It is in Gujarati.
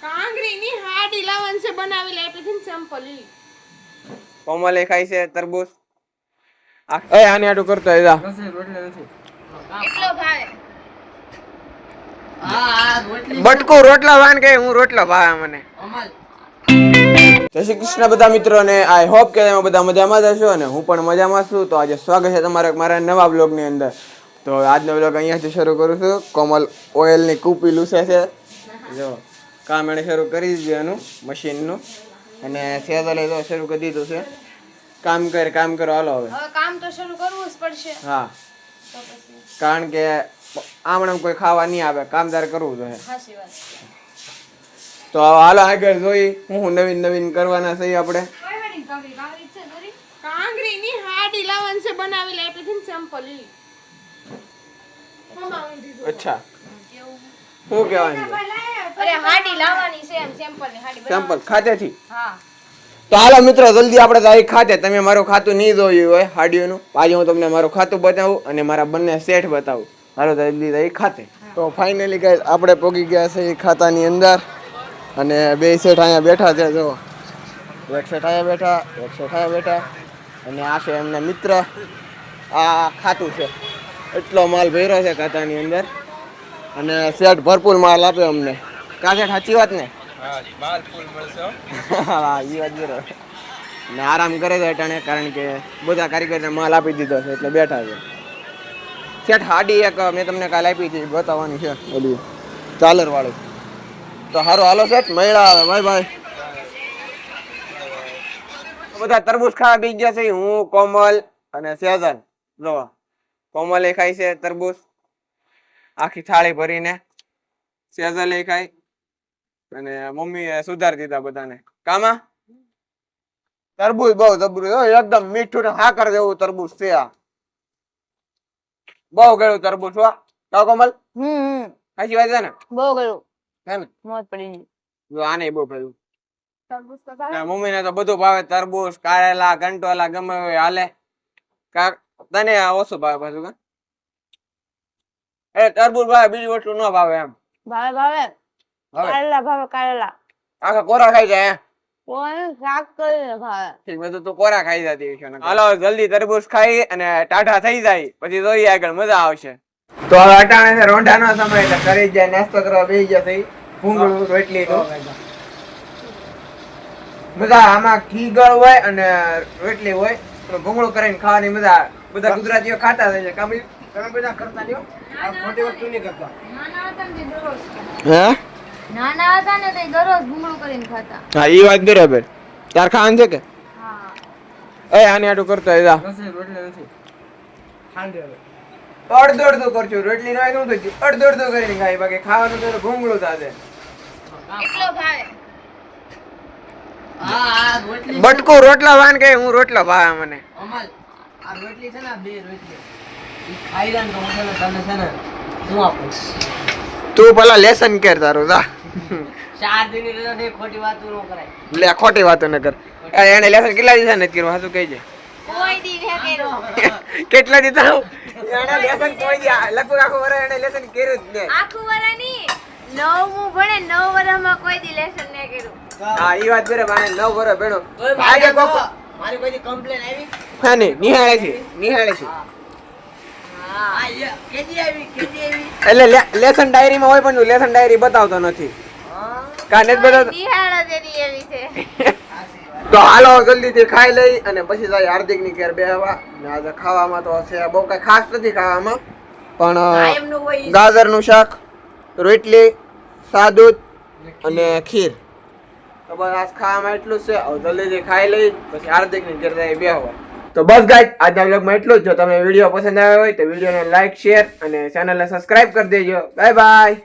કાંગરીની હાડી લાવન છે બનાવેલી એટલે સિમ્પલ ઈ કોમલે ખાઈ છે તરબૂચ એ આને આટું કરતો એદા એટલો ભાવે બટકુ રોટલા વાન કે હું રોટલા ભાવે મને જય શ્રી કૃષ્ણ બધા મિત્રોને આઈ હોપ કે તમે બધા મજામાં જ હશો અને હું પણ મજામાં છું. તો આજે સ્વાગત છે તમારા મારા નવા બ્લોગની અંદર. તો આજનો બ્લોગ અહીંયાથી શરૂ કરું છું. કોમલ ઓઇલની કૂપી લૂસે છે, જો કામ એણે શરૂ કરી દીધું એનું મશીનનું, અને સેદલે તો શરૂ કરી દીધું છે. કામ કરો હાલો હવે કામ તો શરૂ કરવું જ પડશે. હા, કારણ કે આમણે કોઈ ખાવા નહીં આવે, કામદાર કરવું જોઈએ. સાચી વાત. તો હાલો આગળ જોઈ હું નવીન કરવાના છે આપણે. કાંગરીની હાડી લાવન છે બનાવેલી એટલે સિમ્પલ ઈ અચ્છા શું કહેવાનું છે? અરે હાડી લાવવાની છે એમ સિમ્પલ ની હાડી સિમ્પલ ખાતેથી. હા તો હાલો મિત્રો જલ્દી આપણે તારીખ ખાતે. તમે મારું ખાતું નહીં જોયું હોય હાડીઓનું, આજે હું તમને મારું ખાતું બતાવું અને મારા બંને સેટ બતાવું. હાલો જલ્દી તારીખ ખાતે. તો ફાઇનલી ગાઈસ આપણે પહોંચી ગયા છે એ ખાતાની અંદર, અને બે સેટ અહીંયા બેઠા છે. જો એક સેટ અહીંયા બેઠા, એક સેટ અહીંયા બેઠા, અને આ છે એમના મિત્ર. આ ખાતું છે, એટલો માલ ભર્યો છે ખાતાની અંદર, અને સેટ ભરપૂર માલ આપે અમને. કા સેટ સાચી વાત ને? હા, એ વાત બરોબર. ને આરામ કરે છે અટાણે, કારણ કે બધા કારીગરને માલ આપી દીધો છે એટલે બેઠા છે. સેટ હાડી એક મેં તમને કાલે આપી હતી, બતાવવાની છે ઓલી ચાલર વાળું. તો હારો હાલો સેટ મળ્યા આવે. બાય. બધા તરબૂચ ખાવા બી ગયા છે. હું, કોમલ અને સેજલ. જો કોમલે ખાય છે તરબૂચ આખી થાળી ભરીને, સેજલે ખાય, અને મમ્મીએ સુધારી દીધા બધાને. કામાં તરબૂચ બહુ જબરું, એકદમ મીઠું ને હાકર જેવું તરબૂચ છે આ. બહુ ગળ્યું તરબૂચ હો. કા કોમલ? સાચી વાત છે ને? બહુ ગયું હે ને? મોત પડી ગઈ. જો આને બહુ પડ્યું. તરબૂચ તો ભાવે. મમ્મી ને તો બધું ભાવે, તરબૂચ, કારેલા, કંટોલા, ગમે હોય હાલે. તને ઓછું ભાવે પાછું કા? એ તરબૂચ ભાવે, બીજું વસ્તુ ન ભાવે એમ. ભાવે કારેલા ભાવે, કારેલા આખા કોરા ખાઈ જાય. કોણ શાક કરીને ભાવે. ઠીક, મેં તું કોરા ખાઈ જતી છે. હાલો જલ્દી તરબૂચ ખાઈ અને ટાઢા થઈ જાય, પછી જોઈએ આગળ મજા આવશે. તો હવે અટાણે છે રોંઢાનો સમય, એટલે કરી જાય નાસ્તો કરવા બેસી ગયા છે. ભૂંગળું રોટલી તો મજા. આમાં ઘી ગળ હોય અને રોટલી હોય, તો ભૂંગળું કરીને ખાવાની મજા. બધા ગુજરાતીઓ ખાતા હોય છે. કામ તમે બધા કરતા નહીં હો, આ ખોટી વસ્તુ નહીં કરતા. નાના હતા ને તો દરરોજ ભૂંગળું કરીને ખાતા. હા, એ વાત બરાબર. તાર ખાવાનું છે કે? હા. એ આને આટું કરતો હોય અડધો કરજો. રોટલી નો શું થયું, અડધો કરીને ખાય. બાકી ખાવાનું તો ભૂંગળું થશે. એટલો ભાવે. બટકુ રોટલા વાન કે હું રોટલા ભાવે મને. અમલ આ રોટલી છે ને, બે રોટલી ઈ ખાઈ લે ને તો હું તને છે ને હું આપું. તું પેલા લેસન કર તારું. જા 4 દિન ની રજા ખોટી વાતો ન કરાય. લે ખોટી વાતો ન કર. એને લેસન કેટલા દિવસ નથી કર્યું, હાચું કહેજે. કોઈ દી ન કર્યો. કેટલા દિવસ એને લેસન કોઈ દી લગભગ આખું વરસ એને લેસન કર્યું જ નહીં. આખું વરસ ની 9મું ભણે, 9 વર્ષમાં કોઈ દી લેસન ન કર્યું. હા, ઈ વાત બરાબર. આને 9 વર્ષ ભણ્યો. ઓય આજે કોક મારી કોઈ કમ્પ્લેન આવી? હા નહીં, નિહાળે છે. હા કેદી આવી? એટલે લેસન ડાયરીમાં હોય પણ લેસન ડાયરી બતાવતો નથી. કાને જ બતાવતો. નિહાળો જેની એવી છે. તો હાલો જલ્દીથી ખાઈ લઈ અને પછી જાય હાર્દિક ની ઘેર બેહવા. ને આજે ખાવામાં તો છે બહુ કઈ ખાસ નથી ખાવામાં, પણ ગાજરનું શાક, રોટલી, સાદું અને ખીર. તો બસ આજ ખાવામાં એટલું જ છે. હવે જલ્દીથી ખાઈ લઈ પછી હાર્દિક ની ઘેર જાય બેહવા. તો બસ ગાઈસ, આજના વ્લોગમાં એટલું જ. જો તમને વિડીયો પસંદ આવ્યો હોય તો વિડીયોને લાઈક, શેર અને ચેનલને સબસ્ક્રાઇબ કરી દેજો. Bye bye.